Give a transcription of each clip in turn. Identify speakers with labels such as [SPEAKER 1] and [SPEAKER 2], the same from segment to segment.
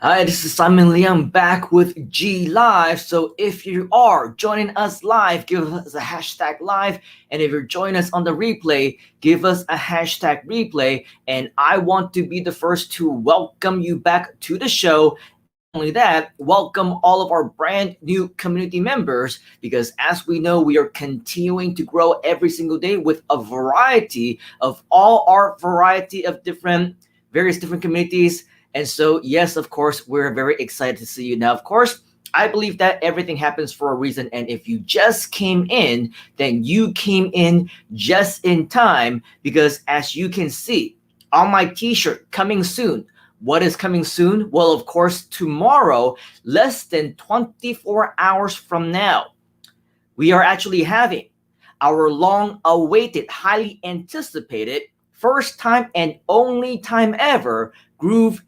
[SPEAKER 1] Hi, this is Simon Leung back with G Live. So if you are joining us live, give us a hashtag live. And if you're joining us on the replay, give us a hashtag replay. And I want to be the first to welcome you back to the show. Only that, welcome all of our brand new community members, because as we know, we are continuing to grow every single day with a variety of various different communities. And so, yes, of course, we're very excited to see you. Now, of course, I believe that everything happens for a reason. And if you just came in, then you came in just in time, because as you can see on my t-shirt, coming soon. What is coming soon? Well, of course, tomorrow, less than 24 hours from now, we are actually having our long-awaited, highly anticipated, first time and only time ever GrooveAsia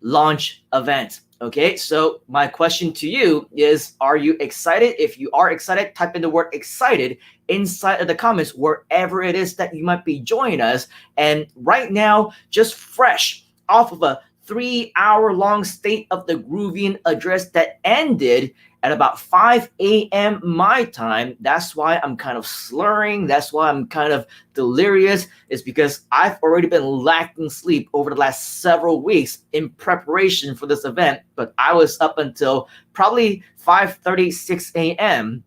[SPEAKER 1] launch event. Okay, so my question to you is, are you excited? If you are excited, type in the word excited inside of the comments wherever it is that you might be joining us. And right now, just fresh off of a 3-hour-long State of the Groovian address that ended at about 5 a.m. my time. That's why I'm kind of slurring. That's why I'm kind of delirious. It's because I've already been lacking sleep over the last several weeks in preparation for this event. But I was up until probably 5:36 a.m.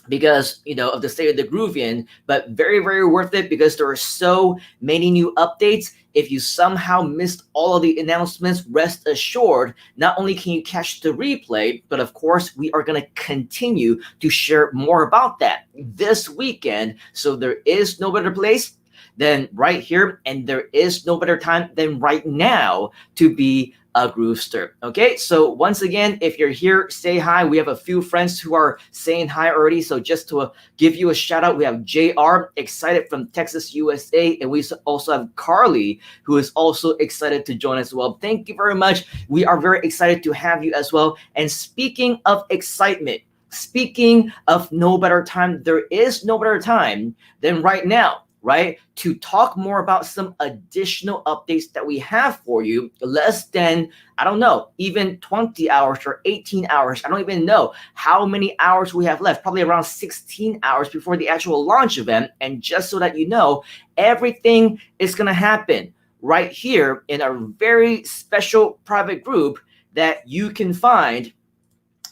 [SPEAKER 1] because of the State of the Groovian, but very, very worth it because there are so many new updates. If you somehow missed all of the announcements, rest assured, not only can you catch the replay, but of course, we are going to continue to share more about that this weekend. So there is no better place than right here, and there is no better time than right now to be a Groovester. Okay, so once again, if you're here, say hi. We have a few friends who are saying hi already. So just to give you a shout out, we have JR, excited from Texas, USA. And we also have Carly, who is also excited to join as well. Thank you very much. We are very excited to have you as well. And speaking of excitement, speaking of no better time, there is no better time than right now, right? To talk more about some additional updates that we have for you, less than, I don't know, even 20 hours or 18 hours. I don't even know how many hours we have left, probably around 16 hours before the actual launch event. And just so that you know, everything is going to happen right here in a very special private group that you can find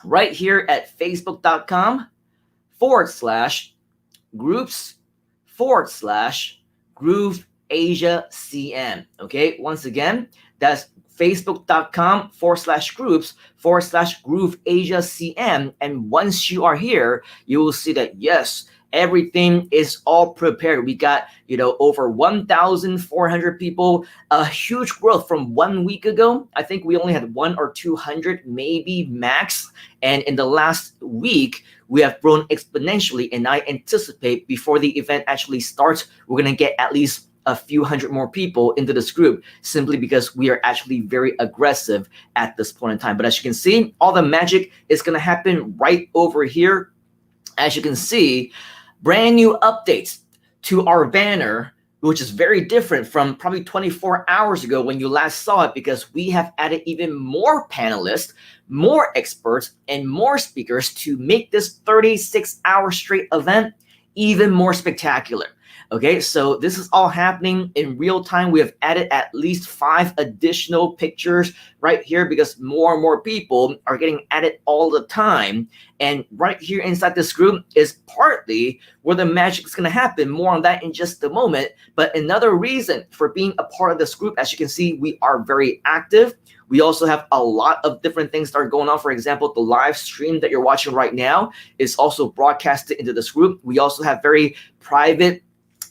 [SPEAKER 1] right here at facebook.com/groups/GrooveAsia.cm. Okay, once again, that's facebook.com/groups/GrooveAsia.cm. And once you are here, you will see that, yes, everything is all prepared. We got, over 1,400 people, a huge growth from 1 week ago. I think we only had 100 or 200, maybe max. And in the last week, we have grown exponentially. And I anticipate before the event actually starts, we're going to get at least a few hundred more people into this group, simply because we are actually very aggressive at this point in time. But as you can see, all the magic is going to happen right over here. As you can see, brand new updates to our banner, which is very different from probably 24 hours ago when you last saw it, because we have added even more panelists, more experts, and more speakers to make this 36-hour straight event even more spectacular. Okay, so this is all happening in real time. We have added at least 5 additional pictures right here because more and more people are getting added all the time. And right here inside this group is partly where the magic is going to happen. More on that in just a moment. But another reason for being a part of this group, as you can see, we are very active. We also have a lot of different things that are going on. For example, the live stream that you're watching right now is also broadcasted into this group. We also have very private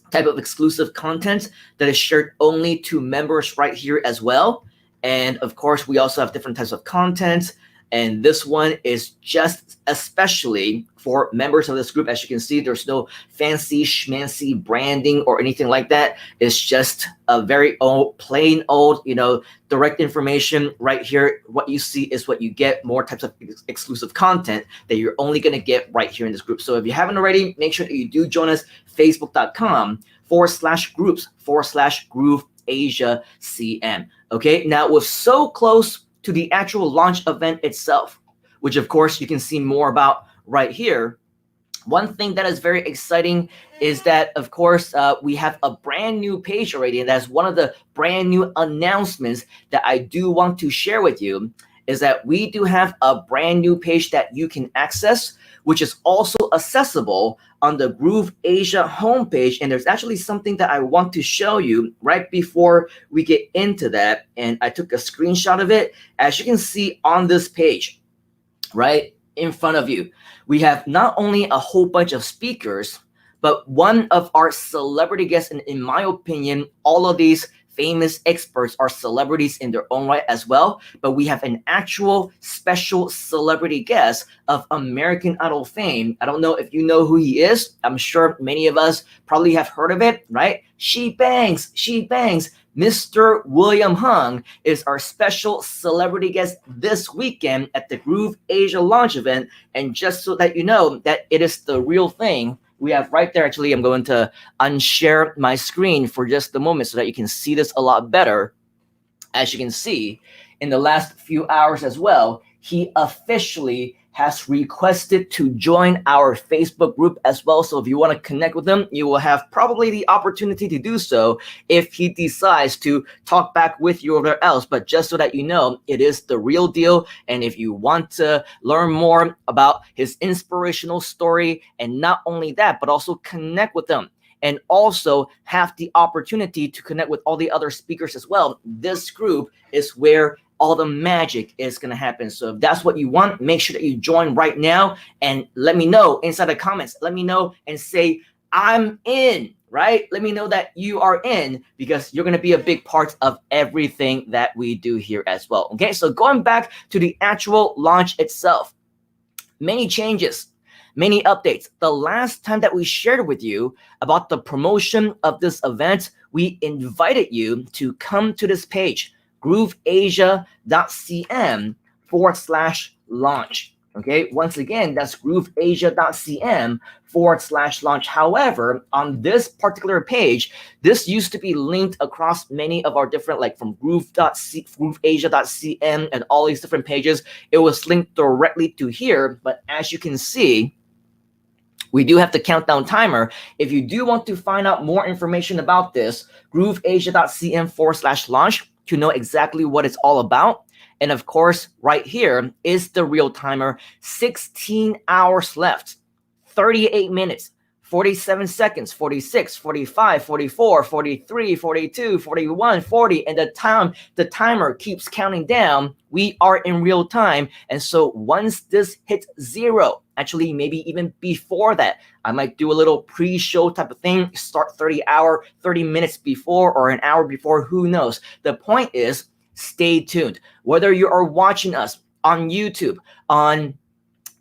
[SPEAKER 1] type of exclusive content that is shared only to members right here as well. And of course, we also have different types of content. And this one is just especially for members of this group. As you can see, there's no fancy schmancy branding or anything like that. It's just a very old, plain old, direct information right here. What you see is what you get, more types of exclusive content that you're only going to get right here in this group. So if you haven't already, make sure that you do join us, facebook.com/groups/GrooveAsia.cm. Okay, now we're so close to the actual launch event itself, which of course you can see more about right here. One thing that is very exciting is that, of course, we have a brand new page already, and that's one of the brand new announcements that I do want to share with you, is that we do have a brand new page that you can access, which is also accessible on the Groove Asia homepage. And there's actually something that I want to show you right before we get into that. And I took a screenshot of it. As you can see on this page, right in front of you, we have not only a whole bunch of speakers, but one of our celebrity guests, and in my opinion, all of these famous experts are celebrities in their own right as well, but we have an actual special celebrity guest of American Idol fame. I don't know if you know who he is. I'm sure many of us probably have heard of it, right? She bangs. Mr. William Hung is our special celebrity guest this weekend at the Groove Asia launch event. And just so that you know that it is the real thing, we have right there, actually, I'm going to unshare my screen for just a moment so that you can see this a lot better. As you can see, in the last few hours as well, he officially has requested to join our Facebook group as well. So if you want to connect with him, you will have probably the opportunity to do so if he decides to talk back with you or whatever else. But just so that you know, it is the real deal. And if you want to learn more about his inspirational story, and not only that, but also connect with him, and also have the opportunity to connect with all the other speakers as well, this group is where all the magic is going to happen. So if that's what you want, make sure that you join right now and let me know inside the comments. Let me know and say, I'm in, right? Let me know that you are in, because you're going to be a big part of everything that we do here as well. Okay, so going back to the actual launch itself, many changes, many updates. The last time that we shared with you about the promotion of this event, we invited you to come to this page, GrooveAsia.cm/launch. Okay, once again, that's GrooveAsia.cm/launch. However, on this particular page, this used to be linked across many of our different, like from GrooveAsia.cm and all these different pages. It was linked directly to here, but as you can see, we do have the countdown timer. If you do want to find out more information about this, GrooveAsia.cm/launch to know exactly what it's all about. And of course, right here is the real timer. 16 hours left, 38 minutes, 47 seconds, 46, 45, 44, 43, 42, 41, 40, and the timer keeps counting down. We are in real time. And so once this hits 0, actually maybe even before that, I might do a little pre-show type of thing, start 30 minutes before or an hour before, who knows. The point is, stay tuned. Whether you are watching us on YouTube, on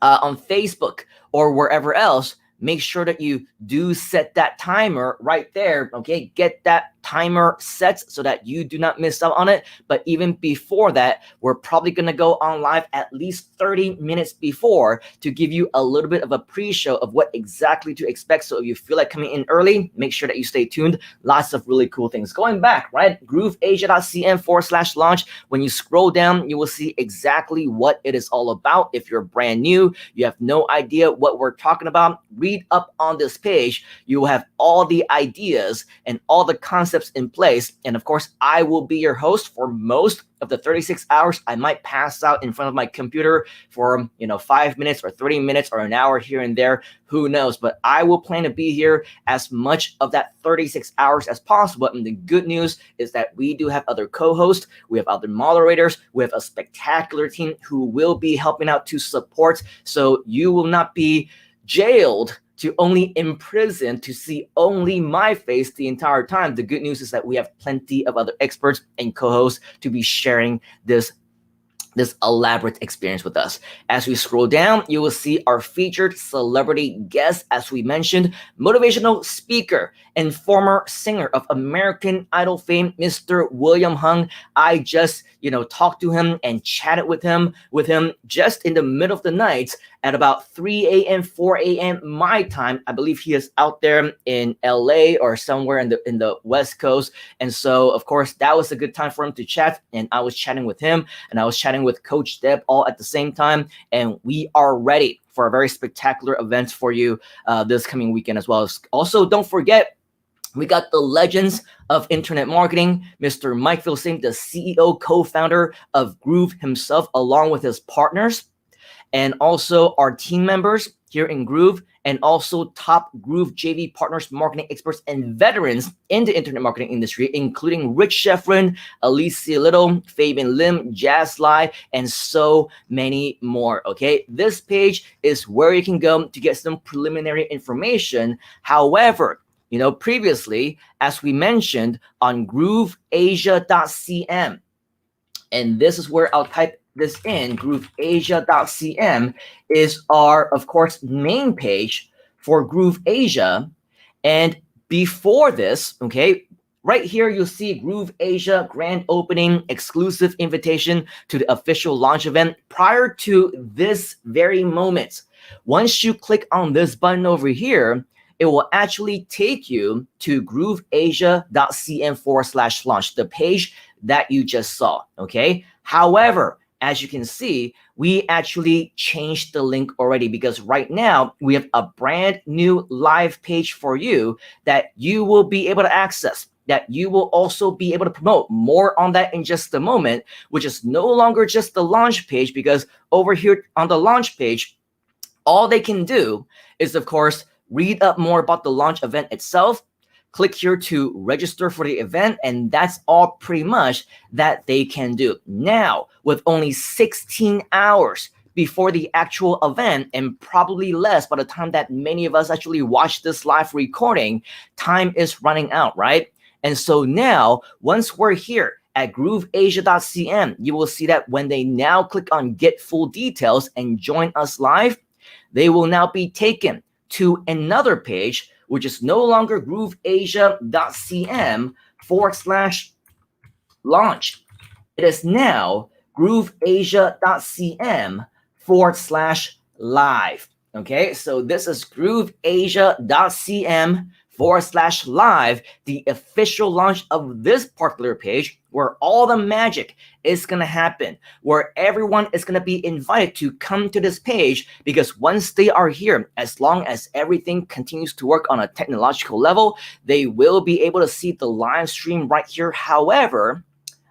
[SPEAKER 1] Facebook, or wherever else, make sure that you do set that timer right there. Okay, get that timer set so that you do not miss out on it. But even before that, we're probably going to go on live at least 30 minutes before to give you a little bit of a pre-show of what exactly to expect. So if you feel like coming in early, make sure that you stay tuned. Lots of really cool things going back, right? GrooveAsia.cm/launch. When you scroll down, you will see exactly what it is all about. If you're brand new, you have no idea what we're talking about, read up on this page. You will have all the ideas and all the concepts in place. And of course, I will be your host for most of the 36 hours. I might pass out in front of my computer for 5 minutes or 30 minutes or an hour here and there, who knows, but I will plan to be here as much of that 36 hours as possible. And the good news is that we do have other co-hosts, we have other moderators, we have a spectacular team who will be helping out to support, so you will not be jailed to only imprisoned to see only my face the entire time. The good news is that we have plenty of other experts and co-hosts to be sharing this elaborate experience with us. As we scroll down, you will see our featured celebrity guest, as we mentioned, motivational speaker and former singer of American Idol fame, Mr. William Hung. I just, talked to him and chatted with him just in the middle of the night at about 3 a.m., 4 a.m. my time. I believe he is out there in LA or somewhere in the West Coast. And so, of course, that was a good time for him to chat. And I was chatting with him and I was chatting with Coach Deb all at the same time. And we are ready for a very spectacular event for you this coming weekend as well. Also, don't forget, we got the legends of internet marketing, Mr. Mike Philsame, the CEO, co-founder of Groove himself, along with his partners, and also our team members here in Groove, and also top Groove JV partners, marketing experts, and veterans in the internet marketing industry, including Rich Sheffrin, Alicia Little, Fabian Lim, Jazz Lai, and so many more. Okay, this page is where you can go to get some preliminary information. However, you know, previously, as we mentioned on GrooveAsia.cm, and this is where I'll type this in, GrooveAsia.cm is our, of course, main page for Groove Asia. And before this, okay, right here, you'll see Groove Asia grand opening, exclusive invitation to the official launch event. Prior to this very moment, once you click on this button over here, it will actually take you to GrooveAsia.cm/launch, the page that you just saw, okay? However, as you can see, we actually changed the link already, because right now we have a brand new live page for you that you will be able to access, that you will also be able to promote. More on that in just a moment, which is no longer just the launch page, because over here on the launch page, all they can do is, of course, read up more about the launch event itself, click here to register for the event, and that's all pretty much that they can do. Now, with only 16 hours before the actual event, and probably less by the time that many of us actually watch this live recording, time is running out, right? And so now, once we're here at GrooveAsia.cm, you will see that when they now click on Get Full Details and join us live, they will now be taken to another page, which is no longer GrooveAsia.cm/launch. It is now GrooveAsia.cm/live. Okay, so this is GrooveAsia.cm/live, the official launch of this particular page, where all the magic is going to happen, where everyone is going to be invited to come to this page, because once they are here, as long as everything continues to work on a technological level, they will be able to see the live stream right here. However,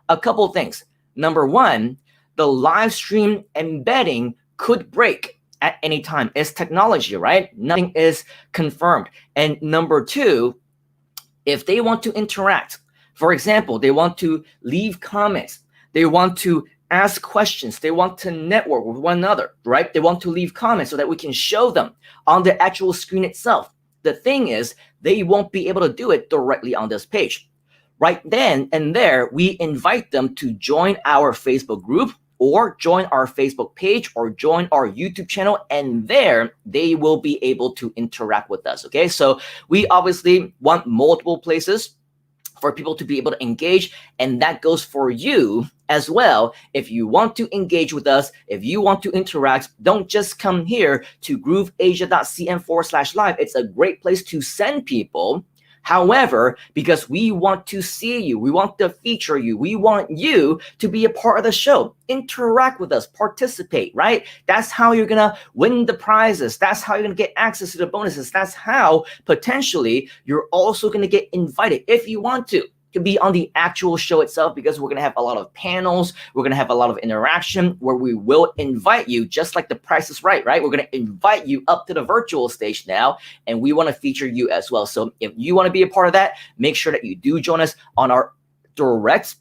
[SPEAKER 1] a couple things. Number one, the live stream embedding could break at any time. It's technology, right? Nothing is confirmed. And number two, if they want to interact, for example, they want to leave comments, they want to ask questions, they want to network with one another, right? They want to leave comments so that we can show them on the actual screen itself. The thing is, they won't be able to do it directly on this page. Right then and there, we invite them to join our Facebook group, or join our Facebook page, or join our YouTube channel, and there they will be able to interact with us. Okay, so we obviously want multiple places for people to be able to engage, and that goes for you as well. If you want to engage with us, if you want to interact, don't just come here to GrooveAsia.cm/live. It's a great place to send people. However, because we want to see you, we want to feature you, we want you to be a part of the show, interact with us, participate, right? That's how you're going to win the prizes. That's how you're going to get access to the bonuses. That's how potentially you're also going to get invited, if you want to be on the actual show itself, because we're going to have a lot of panels. We're going to have a lot of interaction where we will invite you, just like the Price is Right, right? We're going to invite you up to the virtual stage now, and we want to feature you as well. So if you want to be a part of that, make sure that you do join us on our direct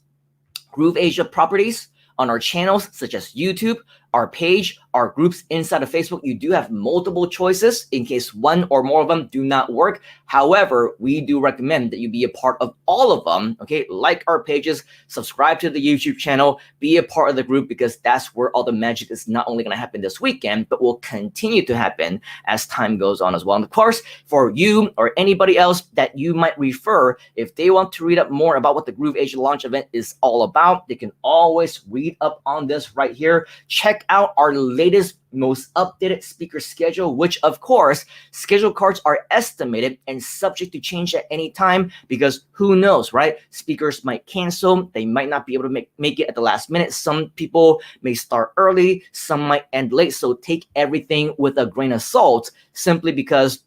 [SPEAKER 1] Groove Asia properties, on our channels such as YouTube, our page, our groups inside of Facebook. You do have multiple choices in case one or more of them do not work. However, we do recommend that you be a part of all of them. Okay, like our pages, subscribe to the YouTube channel, be a part of the group, because that's where all the magic is not only going to happen this weekend, but will continue to happen as time goes on as well. And of course, for you or anybody else that you might refer, if they want to read up more about what the Groove Asia launch event is all about, they can always read up on this right here. Check check out our latest, most updated speaker schedule, which of course, schedule cards are estimated and subject to change at any time because who knows, right? Speakers might cancel. They might not be able to make it at the last minute. Some people may start early. Some might end late. So take everything with a grain of salt simply because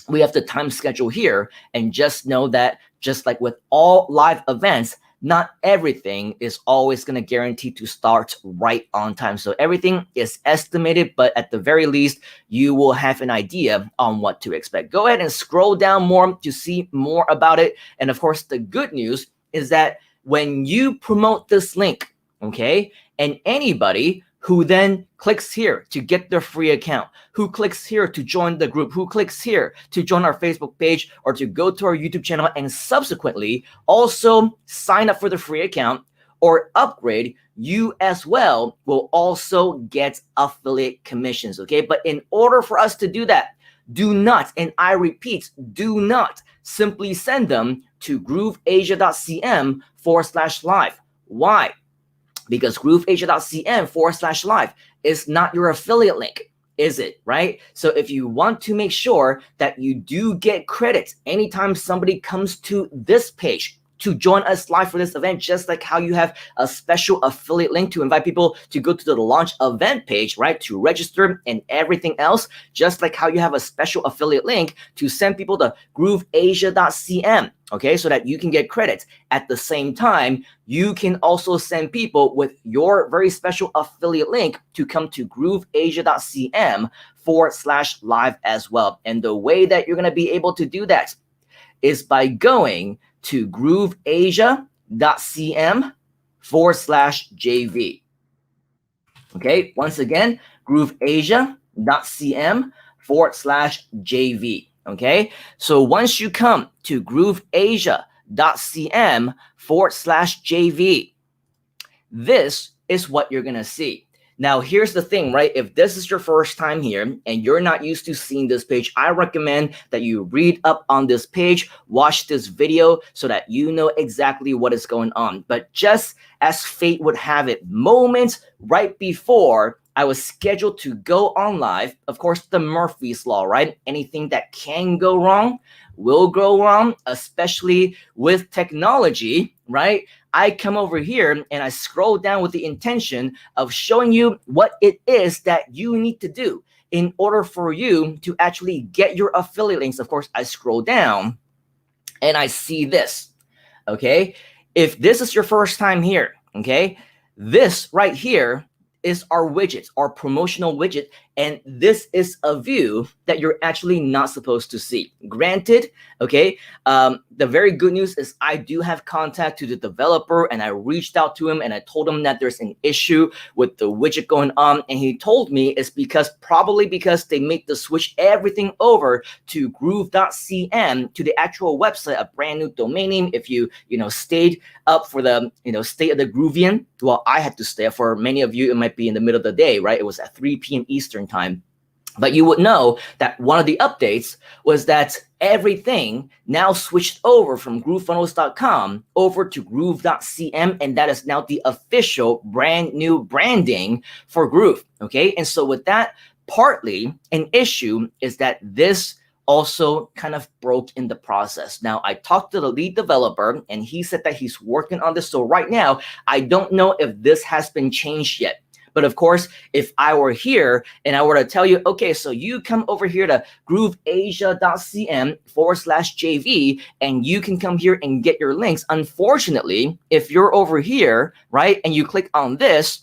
[SPEAKER 1] we have the time schedule here. And just know that just like with all live events, not everything is always going to guarantee to start right on time. So everything is estimated, but at the very least, you will have an idea on what to expect. Go ahead and scroll down more to see more about it. And of course, the good news is that when you promote this link, okay, and anybody who then clicks here to get their free account, who clicks here to join the group, who clicks here to join our Facebook page or to go to our YouTube channel and subsequently also sign up for the free account or upgrade, you as well will also get affiliate commissions, okay? But in order for us to do that, do not, and I repeat, do not simply send them to GrooveAsia.cm/live. Why? Because GrooveAsia.cm/live is not your affiliate link, is it, right? So if you want to make sure that you do get credit anytime somebody comes to this page to join us live for this event, just like how you have a special affiliate link to invite people to go to the launch event page, right, to register and everything else, just like how you have a special affiliate link to send people to GrooveAsia.cm, okay, so that you can get credits. At the same time, you can also send people with your very special affiliate link to come to GrooveAsia.cm/live as well. And the way that you're going to be able to do that is by going to GrooveAsia.cm/JV. Okay, once again, GrooveAsia.cm/JV. Okay, so once you come to GrooveAsia.cm/JV, this is what you're gonna see. Now, here's the thing, right? If this is your first time here and you're not used to seeing this page, I recommend that you read up on this page, watch this video so that you know exactly what is going on. But just as fate would have it, moments right before I was scheduled to go on live, of course, the Murphy's Law, right? Anything that can go wrong will go wrong, especially with technology, right? I come over here and I scroll down with the intention of showing you what it is that you need to do in order for you to actually get your affiliate links. Of course, I scroll down and I see this, okay? If this is your first time here, okay, this right here is our widget, our promotional widget, and this is a view that you're actually not supposed to see. Granted, okay, the very good news is I do have contact to the developer, and I reached out to him and I told him that there's an issue with the widget going on, and he told me it's probably because they made the switch everything over to Groove.cm, to the actual website, a brand new domain name. If you stayed up for the State of the Groovian, well, I had to stay up. For many of you, it might be in the middle of the day, right? It was at 3 p.m. Eastern time. But you would know that one of the updates was that everything now switched over from groovefunnels.com over to groove.cm, and that is now the official brand new branding for Groove, okay? And so with that, partly an issue is that this also kind of broke in the process. Now, I talked to the lead developer and he said that he's working on this. So right now, I don't know if this has been changed yet. But of course, if I were here and I were to tell you, okay, so you come over here to GrooveAsia.cm/JV and you can come here and get your links. Unfortunately, if you're over here, right, and you click on this,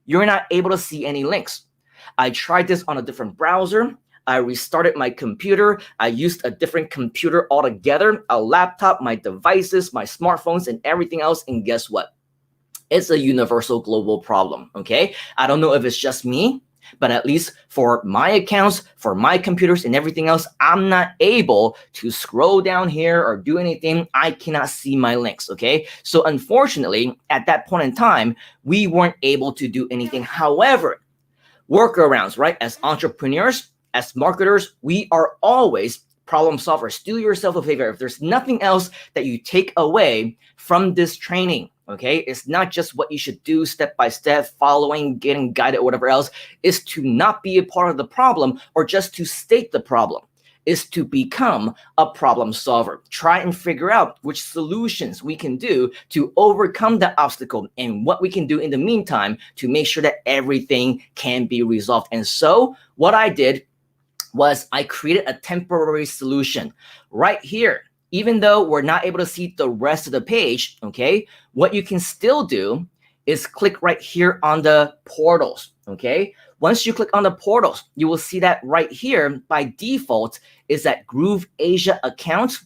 [SPEAKER 1] you're not able to see any links. I tried this on a different browser. I restarted my computer. I used a different computer altogether, a laptop, my devices, my smartphones, and everything else. And guess what? It's a universal global problem, okay? I don't know if it's just me, but at least for my accounts, for my computers and everything else, I'm not able to scroll down here or do anything. I cannot see my links, okay? So unfortunately, at that point in time, we weren't able to do anything. However, workarounds, right? As entrepreneurs, as marketers, we are always problem solvers, do yourself a favor. If there's nothing else that you take away from this training, okay, it's not just what you should do step by step, following, getting guided, or whatever else, is to not be a part of the problem or just to state the problem, is to become a problem solver. Try and figure out which solutions we can do to overcome that obstacle and what we can do in the meantime to make sure that everything can be resolved. And so what I did was I created a temporary solution right here. Even though we're not able to see the rest of the page, okay, what you can still do is click right here on the portals, okay? Once you click on the portals, you will see that right here by default is that GrooveAsia account.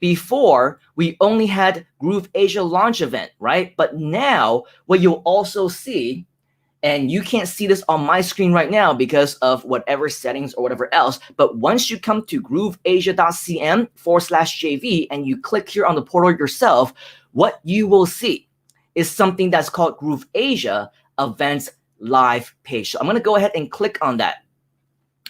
[SPEAKER 1] Before, we only had GrooveAsia launch event, right? But now what you'll also see, and you can't see this on my screen right now because of whatever settings or whatever else, but once you come to GrooveAsia.cm/JV and you click here on the portal yourself, what you will see is something that's called GrooveAsia Events Live page. So I'm going to go ahead and click on that.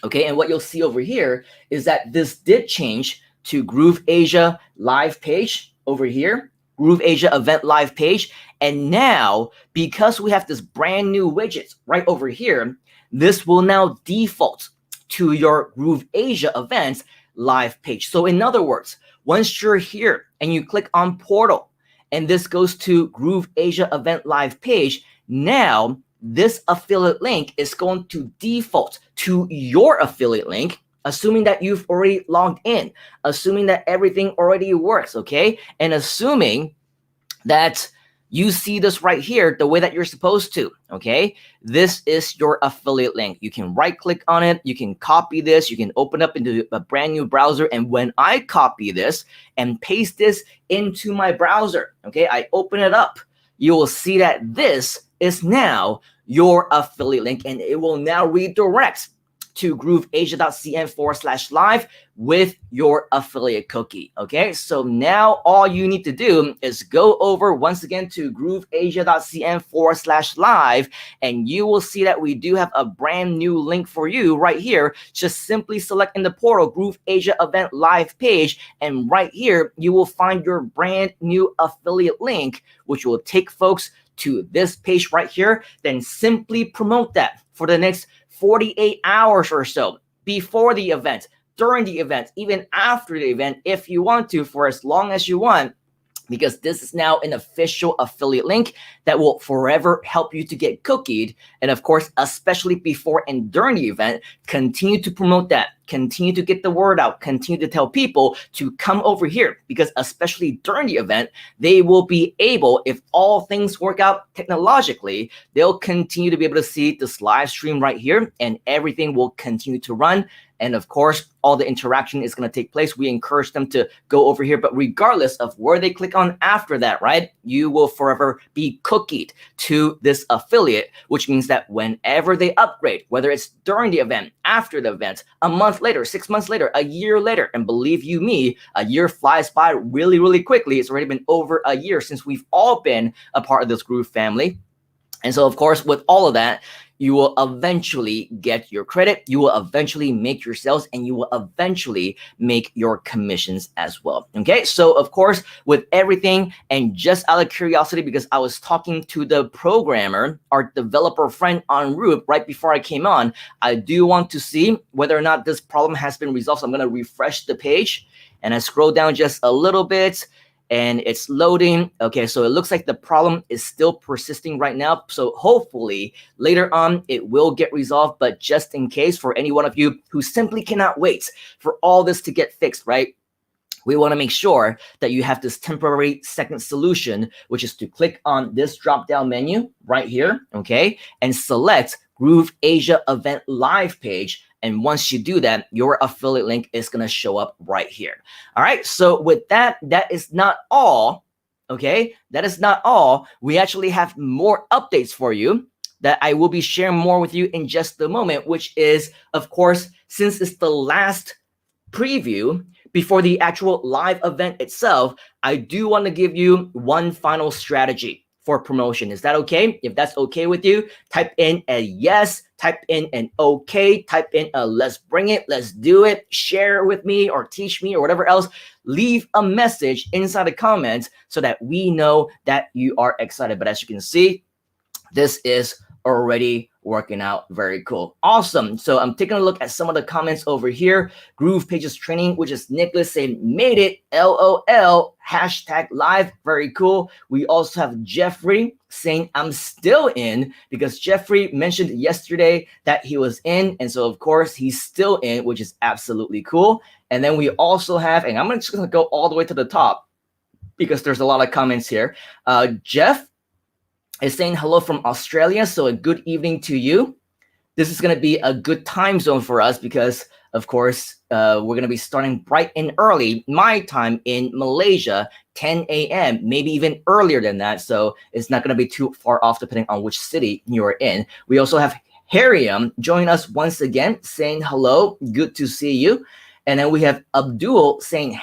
[SPEAKER 1] Okay, and what you'll see over here is that this did change to GrooveAsia Live page over here, GrooveAsia Event Live page. And now, because we have this brand new widgets right over here, this will now default to your GrooveAsia Events Live page. So in other words, once you're here and you click on portal and this goes to GrooveAsia Event Live page, now this affiliate link is going to default to your affiliate link, assuming that you've already logged in, assuming that everything already works, okay? And assuming that you see this right here the way that you're supposed to, okay? This is your affiliate link. You can right click on it, you can copy this, you can open up into a brand new browser, and when I copy this and paste this into my browser, okay, I open it up, you will see that this is now your affiliate link, and it will now redirect to GrooveAsia.cm/live with your affiliate cookie. Okay, so now all you need to do is go over once again to GrooveAsia.cm/live, and you will see that we do have a brand new link for you right here. Just simply select in the portal GrooveAsia Event Live page, and right here you will find your brand new affiliate link, which will take folks to this page right here. Then simply promote that for the next 48 hours or so before the event, during the event, even after the event, if you want to, for as long as you want, because this is now an official affiliate link that will forever help you to get cookied. And of course, especially before and during the event, continue to promote that, continue to get the word out, continue to tell people to come over here, because especially during the event, they will be able, if all things work out technologically, they'll continue to be able to see this live stream right here, and everything will continue to run. And of course, all the interaction is going to take place. We encourage them to go over here, but regardless of where they click on after that, right, you will forever be cookied to this affiliate, which means that whenever they upgrade, whether it's during the event, after the event, a month later, 6 months later, a year later, and believe you me, a year flies by really, really quickly. It's already been over a year since we've all been a part of this Groove family. And so, of course, with all of that, you will eventually get your credit, you will eventually make your sales, and you will eventually make your commissions as well. Okay, so of course, with everything, and just out of curiosity, because I was talking to the programmer, our developer friend en route right before I came on, I do want to see whether or not this problem has been resolved. So I'm going to refresh the page, and I scroll down just a little bit, and it's loading. Okay, so it looks like the problem is still persisting right now. So hopefully later on it will get resolved. But just in case, for any one of you who simply cannot wait for all this to get fixed, right? We want to make sure that you have this temporary second solution, which is to click on this drop-down menu right here, okay, and select GrooveAsia Event Live page. And once you do that, your affiliate link is going to show up right here. All right. So with that, that is not all. Okay. That is not all. We actually have more updates for you that I will be sharing more with you in just a moment, which is, of course, since it's the last preview before the actual live event itself, I do want to give you one final strategy for promotion. Is that okay? If that's okay with you, type in a yes, type in an okay, type in a let's bring it, let's do it, share with me or teach me or whatever else. Leave a message inside the comments so that we know that you are excited. But as you can see, this is already working out very cool. Awesome. So I'm taking a look at some of the comments over here. Groove Pages Training, which is Nicholas saying, made it, LOL, #live, very cool. We also have Jeffrey saying, I'm still in, because Jeffrey mentioned yesterday that he was in. And so of course he's still in, which is absolutely cool. And then we also have, and I'm just gonna go all the way to the top because there's a lot of comments here. Jeff is saying hello from Australia, so a good evening to you. This is going to be a good time zone for us because, of course, we're going to be starting bright and early, my time in Malaysia, 10 a.m., maybe even earlier than that, so it's not going to be too far off depending on which city you're in. We also have Hariam join us once again, saying hello, good to see you. And then we have Abdul saying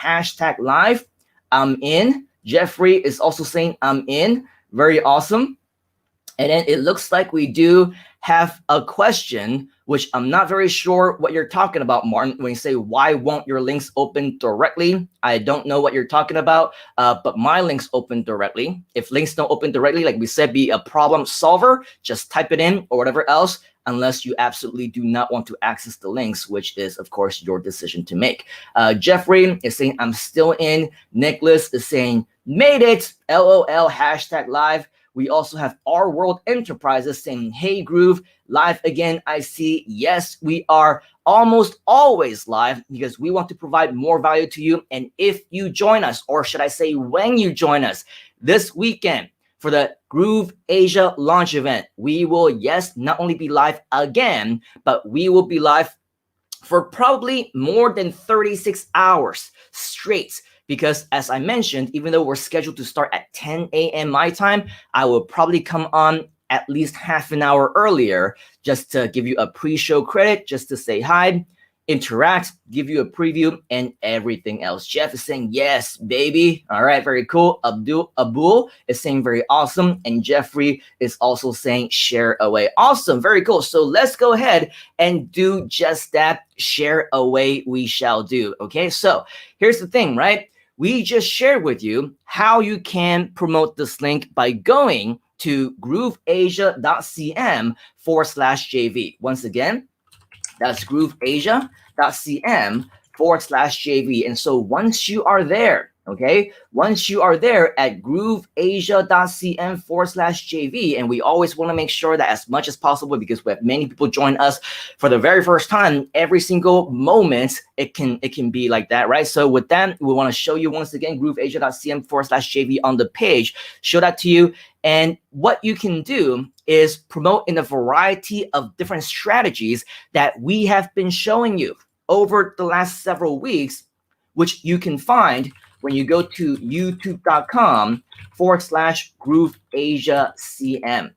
[SPEAKER 1] #live, I'm in. Jeffrey is also saying I'm in, very awesome. And then it looks like we do have a question, which I'm not very sure what you're talking about, Martin, when you say, why won't your links open directly? I don't know what you're talking about, but my links open directly. If links don't open directly, like we said, be a problem solver, just type it in or whatever else, unless you absolutely do not want to access the links, which is, of course, your decision to make. Jeffrey is saying, I'm still in. Nicholas is saying, made it, LOL, #live. We also have Our World Enterprises saying, hey, Groove, live again, I see. Yes, we are almost always live because we want to provide more value to you. And if you join us, or should I say when you join us this weekend for the Groove Asia launch event, we will, yes, not only be live again, but we will be live for probably more than 36 hours straight. Because as I mentioned, even though we're scheduled to start at 10 a.m. my time, I will probably come on at least half an hour earlier just to give you a pre-show credit, just to say hi, interact, give you a preview, and everything else. Jeff is saying, yes, baby. All right, very cool. Abul is saying very awesome. And Jeffrey is also saying share away. Awesome, very cool. So let's go ahead and do just that. Share away we shall do. Okay, so here's the thing, right? We just shared with you how you can promote this link by going to GrooveAsia.cm /JV. Once again, that's GrooveAsia.cm /JV. And so once you are there, okay, once you are there at GrooveAsia.cm /JV, and we always want to make sure that as much as possible, because we have many people join us for the very first time, every single moment it can be like that, right? So with that, we want to show you once again GrooveAsia.cm /JV on the page, show that to you. And what you can do is promote in a variety of different strategies that we have been showing you over the last several weeks, which you can find when you go to youtube.com /GrooveAsia.cm.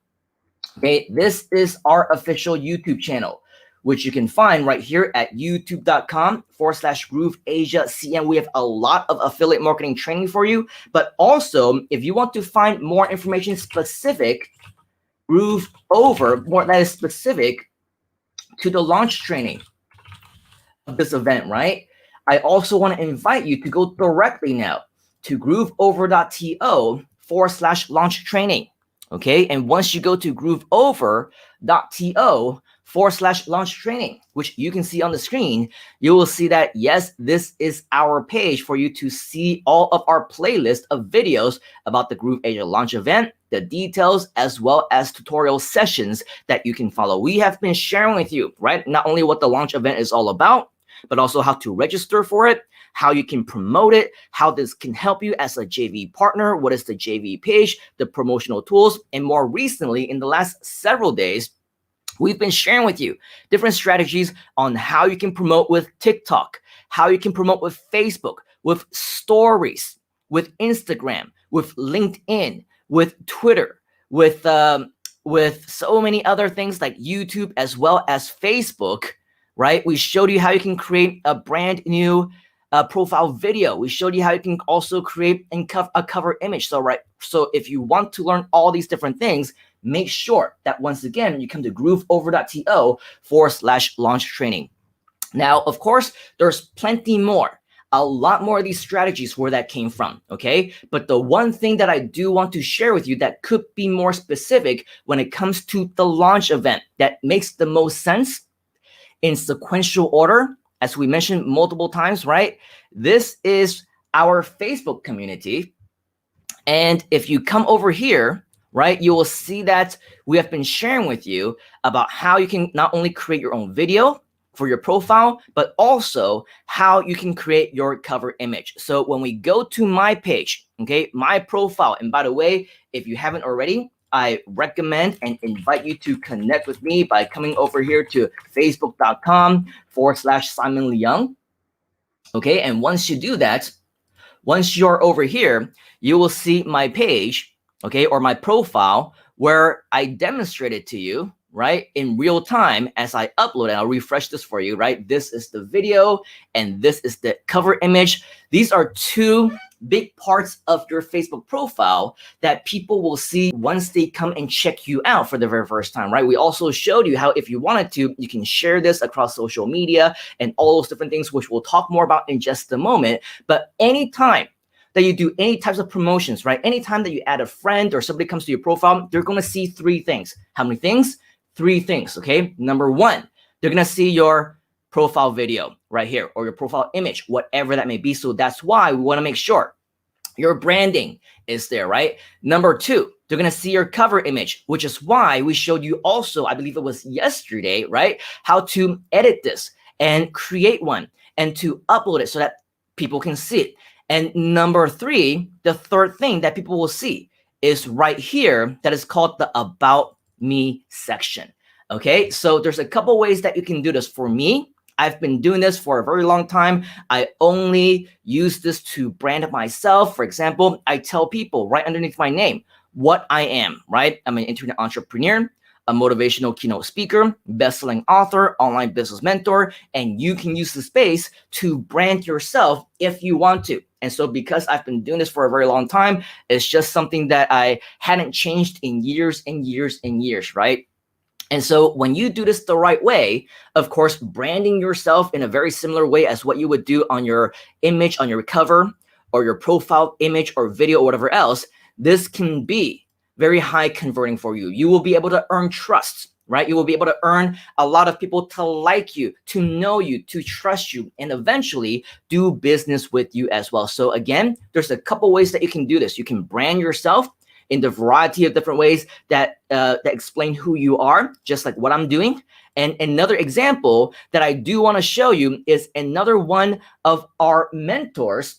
[SPEAKER 1] Okay, this is our official YouTube channel, which you can find right here at youtube.com /GrooveAsia.cm. We have a lot of affiliate marketing training for you, but also if you want to find more information specific, Groove over, more that is specific to the launch training of this event, right? I also want to invite you to go directly now to grooveover.to /launch training. Okay, and once you go to grooveover.to /launch training, which you can see on the screen, you will see that, yes, this is our page for you to see all of our playlist of videos about the Groove Asia launch event, the details, as well as tutorial sessions that you can follow. We have been sharing with you, right, not only what the launch event is all about, but also how to register for it, how you can promote it, how this can help you as a JV partner, what is the JV page, the promotional tools, and more recently, in the last several days, we've been sharing with you different strategies on how you can promote with TikTok, how you can promote with Facebook, with stories, with Instagram, with LinkedIn, with Twitter, with so many other things like YouTube as well as Facebook, right? We showed you how you can create a brand new profile video. We showed you how you can also create a cover image. So if you want to learn all these different things, make sure that once again, you come to grooveover.to/launch training. Now, of course, there's plenty more. A lot more of these strategies where that came from, okay? But the one thing that I do want to share with you that could be more specific when it comes to the launch event that makes the most sense in sequential order, as we mentioned multiple times, right? This is our Facebook community. And if you come over here, right, you will see that we have been sharing with you about how you can not only create your own video for your profile, but also how you can create your cover image. So when we go to my page, okay, my profile, and by the way, if you haven't already, I recommend and invite you to connect with me by coming over here to facebook.com/Simon Leung. Okay, and once you do that, once you're over here, you will see my page, okay, or my profile where I demonstrated to you, right, in real time as I upload it. I'll refresh this for you, right? This is the video and this is the cover image. These are two big parts of your Facebook profile that people will see once they come and check you out for the very first time, right? We also showed you how if you wanted to, you can share this across social media and all those different things, which we'll talk more about in just a moment. But anytime that you do any types of promotions, right? Anytime that you add a friend or somebody comes to your profile, they're going to see three things. How many things? Three things, okay? Number one, they're going to see your profile video right here or your profile image, whatever that may be. So that's why we want to make sure your branding is there, right? Number two, they're going to see your cover image, which is why we showed you also, I believe it was yesterday, right? How to edit this and create one and to upload it so that people can see it. And number three, the third thing that people will see is right here that is called the About Me section. Okay, so there's a couple ways that you can do this. For me, I've been doing this for a very long time. I only use this to brand myself. For example, I tell people right underneath my name what I am, right? I'm an internet entrepreneur, a motivational keynote speaker, best-selling author, online business mentor, and you can use the space to brand yourself if you want to. And so because I've been doing this for a very long time, it's just something that I hadn't changed in years and years and years, right? And so when you do this the right way, of course, branding yourself in a very similar way as what you would do on your image, on your cover, or your profile image or video or whatever else, this can be very high converting for you. You will be able to earn trust, right? You will be able to earn a lot of people to like you, to know you, to trust you, and eventually do business with you as well. So again, there's a couple ways that you can do this. You can brand yourself in the variety of different ways that explain who you are, just like what I'm doing. And another example that I do want to show you is another one of our mentors,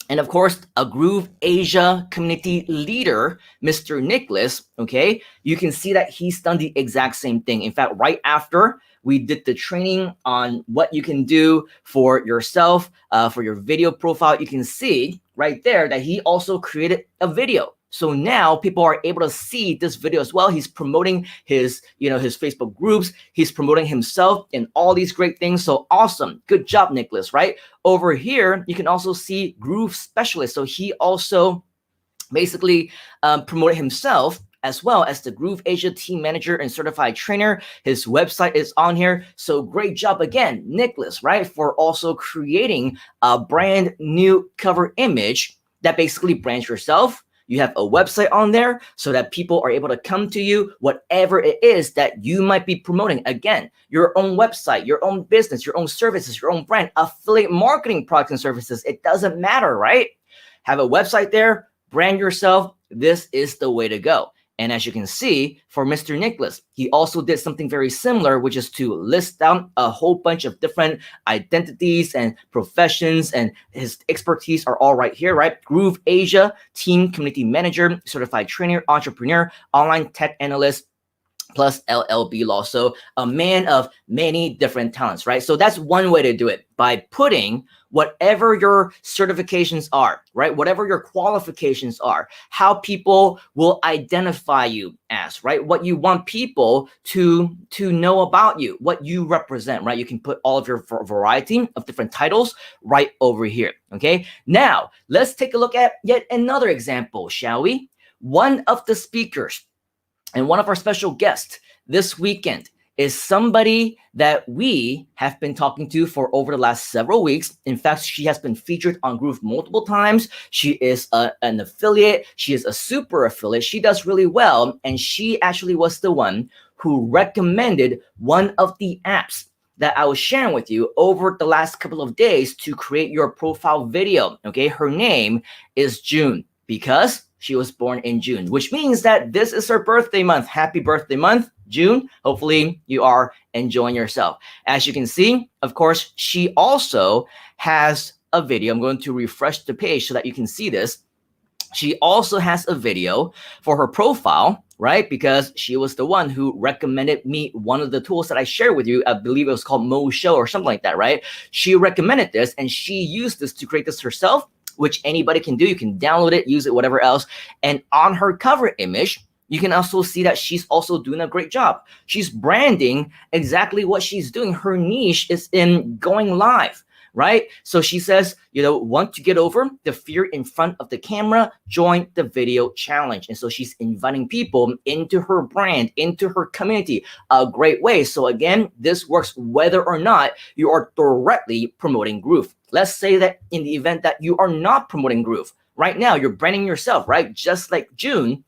[SPEAKER 1] and of course, a Groove Asia community leader, Mr. Nicholas, okay? You can see that he's done the exact same thing. In fact, right after we did the training on what you can do for yourself, for your video profile, you can see right there that he also created a video. So now people are able to see this video as well. He's promoting his, his Facebook groups. He's promoting himself and all these great things. So awesome. Good job, Nicholas, right? Over here, you can also see Groove Specialist. So he also basically promoted himself as well as the Groove Asia team manager and certified trainer. His website is on here. So great job again, Nicholas, right? For also creating a brand new cover image that basically brands yourself. You have a website on there so that people are able to come to you, whatever it is that you might be promoting. Again, your own website, your own business, your own services, your own brand, affiliate marketing products and services. It doesn't matter, right? Have a website there, brand yourself. This is the way to go. And as you can see, for Mr. Nicholas, he also did something very similar, which is to list down a whole bunch of different identities and professions, and his expertise are all right here, right? Groove Asia, team community manager, certified trainer, entrepreneur, online tech analyst, plus LLB law. So a man of many different talents, right? So that's one way to do it, by putting whatever your certifications are, right? Whatever your qualifications are, how people will identify you as, right? What you want people to know about you, what you represent, right? You can put all of your variety of different titles right over here, okay? Now, let's take a look at yet another example, shall we? One of the speakers and one of our special guests this weekend is somebody that we have been talking to for over the last several weeks. In fact, she has been featured on Groove multiple times. She is an affiliate. She is a super affiliate. She does really well. And she actually was the one who recommended one of the apps that I was sharing with you over the last couple of days to create your profile video. Okay, her name is June, because she was born in June, which means that this is her birthday month. Happy birthday month, June. Hopefully you are enjoying yourself. As you can see, of course, she also has a video. I'm going to refresh the page so that you can see this. She also has a video for her profile, right? Because she was the one who recommended me one of the tools that I shared with you. I believe it was called Mo or something like that, right? She recommended this and she used this to create this herself, which anybody can do. You can download it, use it, whatever else. And on her cover image, you can also see that she's also doing a great job. She's branding exactly what she's doing. Her niche is in going live, right? So she says, you know, want to get over the fear in front of the camera, join the video challenge. And so she's inviting people into her brand, into her community, a great way. So again, this works whether or not you are directly promoting Groove. Let's say that in the event that you are not promoting Groove right now, you're branding yourself, right? Just like June,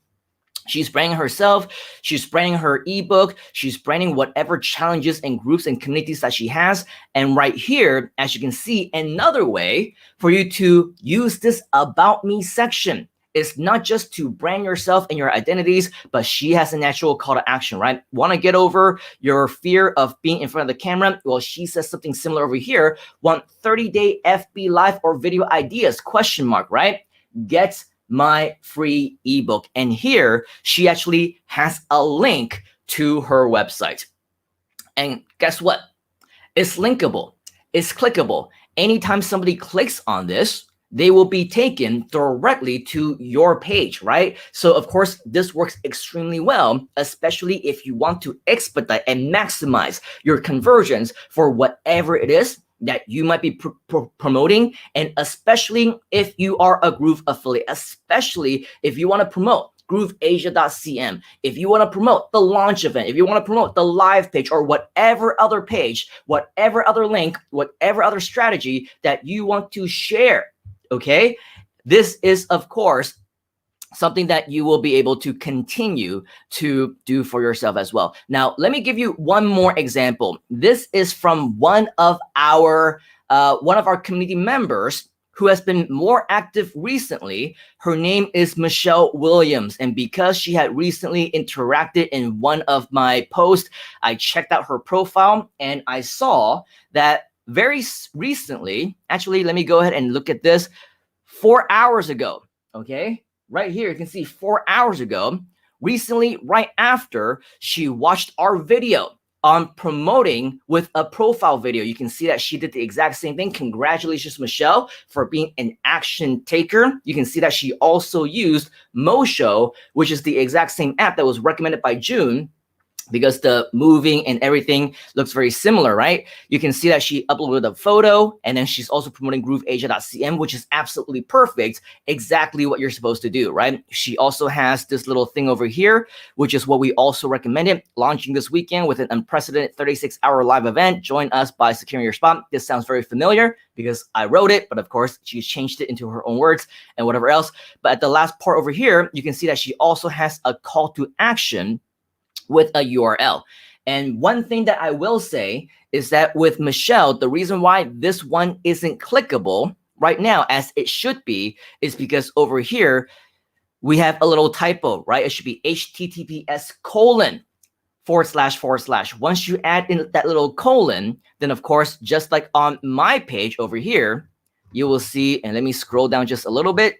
[SPEAKER 1] she's branding herself, she's branding her ebook, she's branding whatever challenges and groups and communities that she has. And right here, as you can see, another way for you to use this About Me section is not just to brand yourself and your identities, but she has a natural call to action, right? Want to get over your fear of being in front of the camera? Well, she says something similar over here. Want 30-day FB live or video ideas, question mark, right? Get my free ebook. And here she actually has a link to her website. And guess what? It's linkable. It's clickable. Anytime somebody clicks on this, they will be taken directly to your page, right? So of course, this works extremely well, especially if you want to expedite and maximize your conversions for whatever it is that you might be promoting, and especially if you are a Groove affiliate, especially if you want to promote GrooveAsia.cm, if you want to promote the launch event, if you want to promote the live page or whatever other page, whatever other link, whatever other strategy that you want to share, okay? This is, of course, something that you will be able to continue to do for yourself as well. Now, let me give you one more example. This is from one of our community members who has been more active recently. Her name is Michelle Williams. And because she had recently interacted in one of my posts, I checked out her profile and I saw that very recently, actually, let me go ahead and look at this, 4 hours ago, okay? Right here, you can see 4 hours ago, recently, right after she watched our video on promoting with a profile video. You can see that she did the exact same thing. Congratulations, Michelle, for being an action taker. You can see that she also used Mo, which is the exact same app that was recommended by June, because the moving and everything looks very similar, right? You can see that she uploaded a photo, and then she's also promoting GrooveAsia.cm, which is absolutely perfect, exactly what you're supposed to do, right? She also has this little thing over here, which is what we also recommended, launching this weekend with an unprecedented 36-hour live event. Join us by securing your spot. This sounds very familiar because I wrote it, but of course, she's changed it into her own words and whatever else. But at the last part over here, you can see that she also has a call to action with a URL. And one thing that I will say is that with Michelle, the reason why this one isn't clickable right now as it should be is because over here, we have a little typo, right? It should be https://. Once you add in that little colon, then of course, just like on my page over here, you will see, and let me scroll down just a little bit.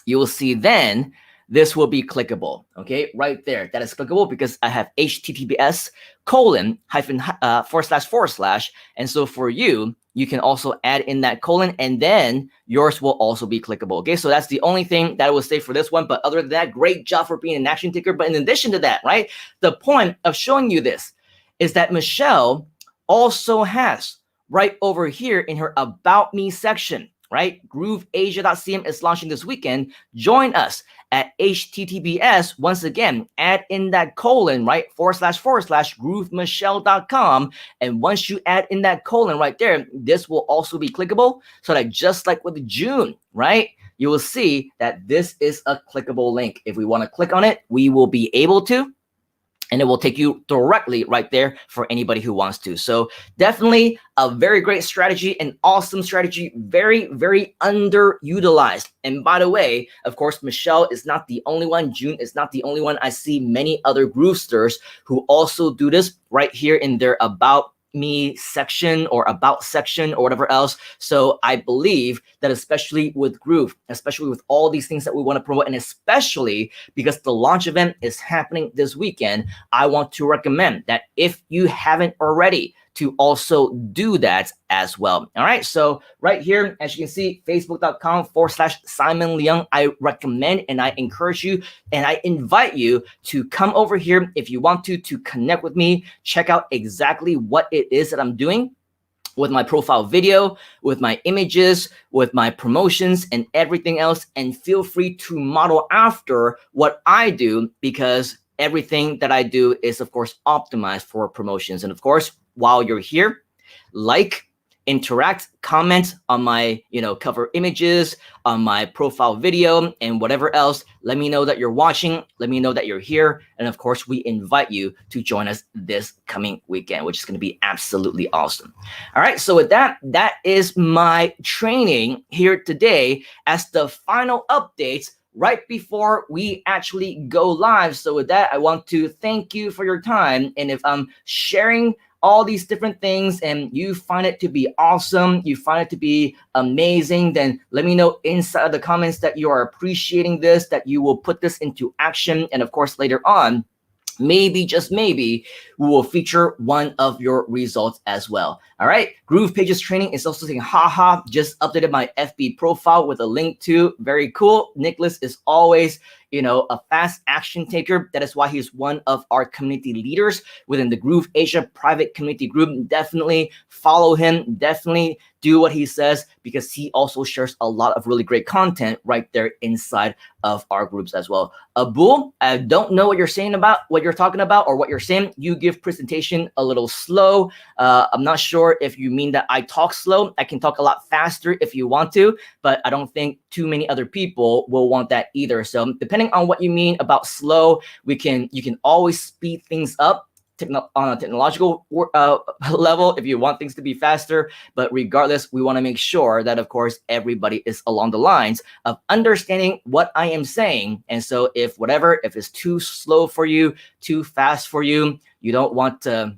[SPEAKER 1] You will see then this will be clickable. Okay, right there, that is clickable because I have https colon hyphen forward slash. And so for you, you can also add in that colon, and then yours will also be clickable. Okay, so that's the only thing that I will say for this one. But other than that, great job for being an action taker. But in addition to that, right, the point of showing you this is that Michelle also has right over here in her About Me section, right? GrooveAsia.cm is launching this weekend. Join us at https, once again, add in that colon, right, forward slash GrooveMichelle.com. And once you add in that colon right there, this will also be clickable, so that just like with June, right, you will see that this is a clickable link. If we want to click on it, we will be able to, and it will take you directly right there for anybody who wants to. So definitely a very great strategy, an awesome strategy, very, very underutilized. And by the way, of course, Michelle is not the only one. June is not the only one. I see many other Groovesters who also do this right here in their About Me section or About section or whatever else. So I believe that especially with Groove, especially with all these things that we want to promote, and especially because the launch event is happening this weekend, I want to recommend that if you haven't already, to also do that as well. All right, so right here, as you can see, facebook.com/Simon Leung, I recommend and I encourage you and I invite you to come over here if you want to connect with me, check out exactly what it is that I'm doing with my profile video, with my images, with my promotions and everything else, and feel free to model after what I do, because everything that I do is of course optimized for promotions. And of course, while you're here, like, interact, comment on my cover images, on my profile video, and whatever else. Let me know that you're watching, let me know that you're here, and of course we invite you to join us this coming weekend, which is going to be absolutely awesome. All right, so with that, that is my training here today as the final updates right before we actually go live. So with that, I want to thank you for your time, and if I'm sharing all these different things and you find it to be awesome, you find it to be amazing, then let me know inside the comments that you are appreciating this, that you will put this into action. And of course, later on, maybe, just maybe, we will feature one of your results as well. All right, Groove Pages Training is also saying, haha, just updated my FB profile with a link to. Very cool. Nicholas is always, a fast action taker. That is why he's one of our community leaders within the Groove Asia private community group. Definitely follow him. Definitely do what he says, because he also shares a lot of really great content right there inside of our groups as well. Abul, I don't know what you're saying about, what you're talking about, or what you're saying. You give presentation a little slow. I'm not sure if you mean that I talk slow. I can talk a lot faster if you want to, but I don't think too many other people will want that either. So depending on what you mean about slow, you can always speed things up on a technological level if you want things to be faster. But regardless, we want to make sure that, of course, everybody is along the lines of understanding what I am saying. And so if it's too slow for you, too fast for you, you don't want to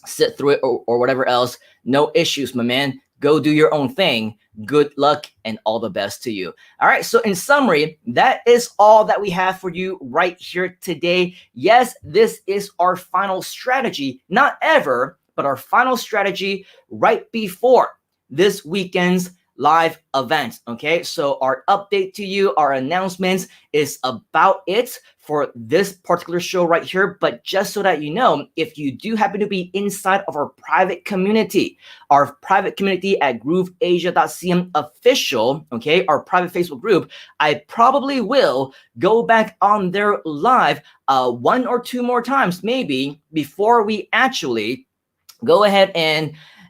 [SPEAKER 1] sit through it or whatever else, no issues, my man. Go do your own thing. Good luck and all the best to you. All right, so in summary, that is all that we have for you right here today. Yes, this is our final strategy, not ever, but our final strategy right before this weekend's live event. Okay, so our update to you, our announcements is about it for this particular show right here. But just so that you know, if you do happen to be inside of our private community at GrooveAsia.cm official, okay, our private Facebook group, I probably will go back on there live one or two more times maybe before we actually go ahead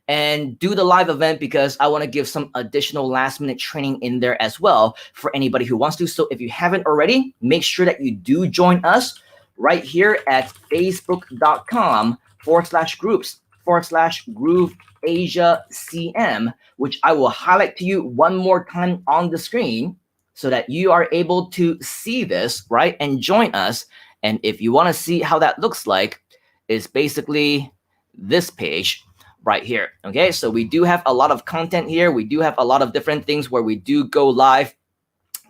[SPEAKER 1] and do the live event, because I want to give some additional last minute training in there as well for anybody who wants to. So if you haven't already, make sure that you do join us right here at facebook.com/groups/GrooveAsia.cm, which I will highlight to you one more time on the screen so that you are able to see this, right, and join us. And if you want to see how that looks like, it's basically this page right here. Okay, so we do have a lot of content here. We do have a lot of different things where we do go live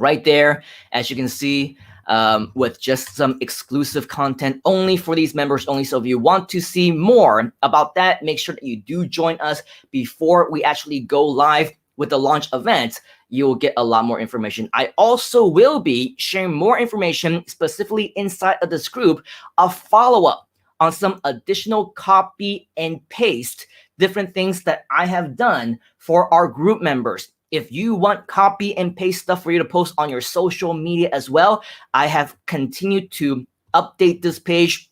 [SPEAKER 1] right there. As you can see, with just some exclusive content only for these members only. So if you want to see more about that, make sure that you do join us before we actually go live with the launch event. You'll get a lot more information. I also will be sharing more information specifically inside of this group, a follow-up on some additional copy and paste, different things that I have done for our group members. If you want copy and paste stuff for you to post on your social media as well, I have continued to update this page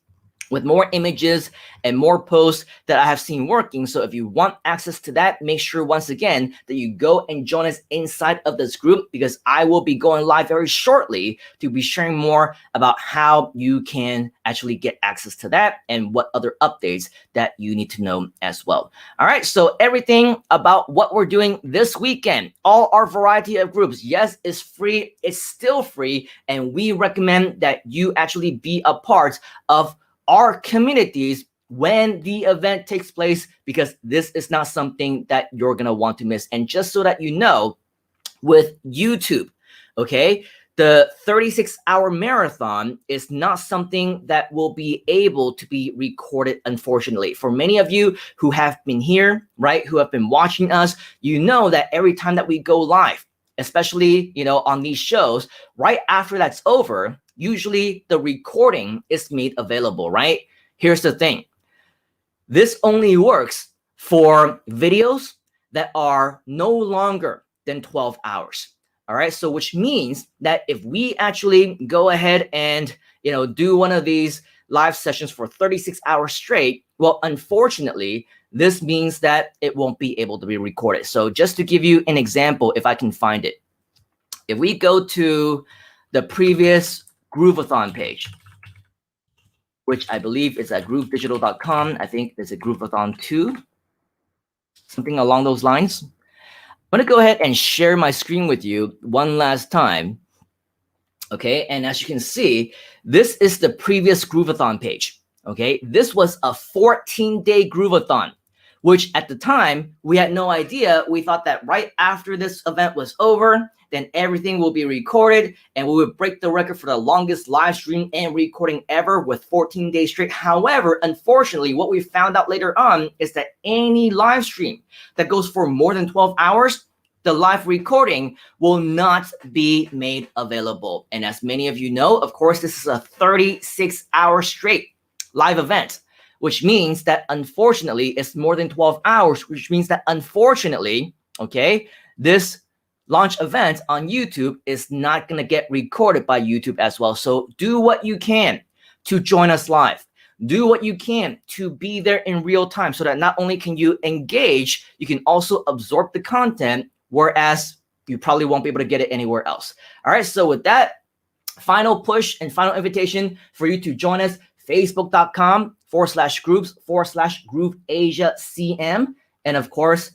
[SPEAKER 1] with more images and more posts that I have seen working. So if you want access to that, make sure once again that you go and join us inside of this group, because I will be going live very shortly to be sharing more about how you can actually get access to that and what other updates that you need to know as well. All right, so everything about what we're doing this weekend, all our variety of groups, yes, is free, it's still free, and we recommend that you actually be a part of our communities when the event takes place, because this is not something that you're gonna want to miss. And just so that you know, with YouTube, okay, the 36-hour marathon is not something that will be able to be recorded, unfortunately. For many of you who have been here, right, who have been watching us, you know that every time that we go live, especially, you know, on these shows, right after that's over, usually the recording is made available, right? Here's the thing. This only works for videos that are no longer than 12 hours. All right, so which means that if we actually go ahead and, you know, do one of these live sessions for 36 hours straight, well, unfortunately, this means that it won't be able to be recorded. So just to give you an example, if I can find it, if we go to the previous Groove-A-Thon page, which I believe is at GrooveDigital.com. I think there's a Groove-A-Thon 2, something along those lines. I'm gonna go ahead and share my screen with you one last time. Okay, and as you can see, this is the previous Groove-A-Thon page. Okay, this was a 14-day Groove-A-Thon, which at the time, we had no idea. We thought that right after this event was over, then everything will be recorded and we would break the record for the longest live stream and recording ever with 14 days straight. However, unfortunately, what we found out later on is that any live stream that goes for more than 12 hours, the live recording will not be made available. And as many of you know, of course, this is a 36-hour straight live event, which means that unfortunately it's more than 12 hours, which means that unfortunately, okay, this launch event on YouTube is not going to get recorded by YouTube as well. So do what you can to join us live. Do what you can to be there in real time so that not only can you engage, you can also absorb the content, whereas you probably won't be able to get it anywhere else. All right, so with that, final push and final invitation for you to join us, facebook.com/groups/GrooveAsia.cm, and of course,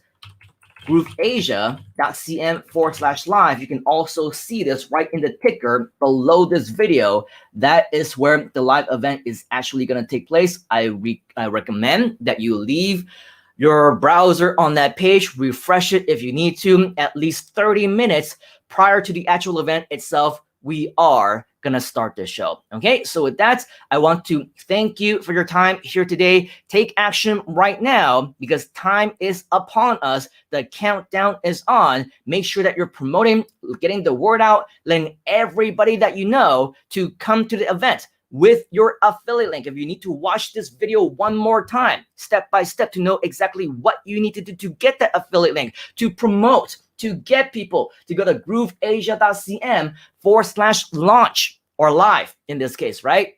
[SPEAKER 1] GrooveAsia.cm/live. You can also see this right in the ticker below this video. That is where the live event is actually going to take place. I recommend that you leave your browser on that page, refresh it if you need to, at least 30 minutes prior to the actual event itself. We are gonna start this show. Okay, so with that, I want to thank you for your time here today. Take action right now because time is upon us. The countdown is on. Make sure that you're promoting, getting the word out, letting everybody that you know to come to the event with your affiliate link. If you need to watch this video one more time, step by step, to know exactly what you need to do to get that affiliate link, to promote, to get people to go to GrooveAsia.cm/launch or live in this case, right?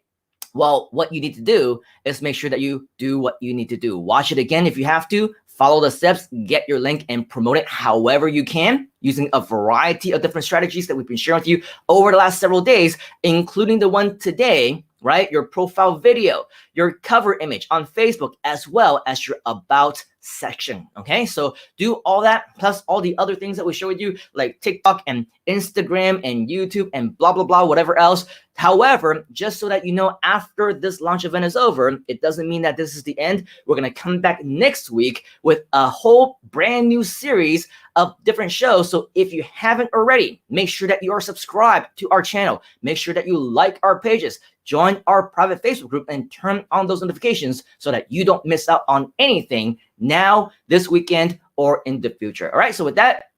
[SPEAKER 1] Well, what you need to do is make sure that you do what you need to do. Watch it again if you have to. Follow the steps, get your link, and promote it however you can using a variety of different strategies that we've been sharing with you over the last several days, including the one today, right? Your profile video, your cover image on Facebook, as well as your about section. Okay, so do all that plus all the other things that we share with you, like TikTok and Instagram and YouTube and blah blah blah, whatever else. However, just so that you know, after this launch event is over, it doesn't mean that this is the end. We're going to come back next week with a whole brand new series of different shows. So if you haven't already, make sure that you are subscribed to our channel. Make sure that you like our pages, join our private Facebook group, and turn on those notifications so that you don't miss out on anything now, this weekend, or in the future. All right, so with that,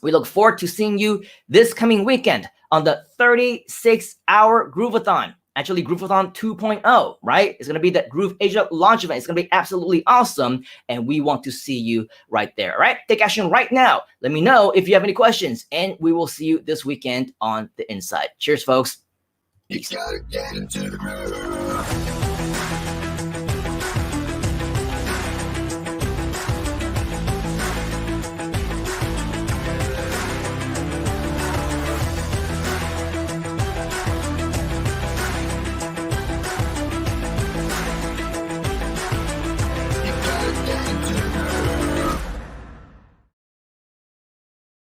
[SPEAKER 1] we look forward to seeing you this coming weekend on the 36-hour Groove-A-Thon. Actually, Groove-A-Thon 2.0, right? It's going to be that Groove Asia launch event. It's going to be absolutely awesome, and we want to see you right there, all right? Take action right now. Let me know if you have any questions, and we will see you this weekend on the inside. Cheers, folks. Peace.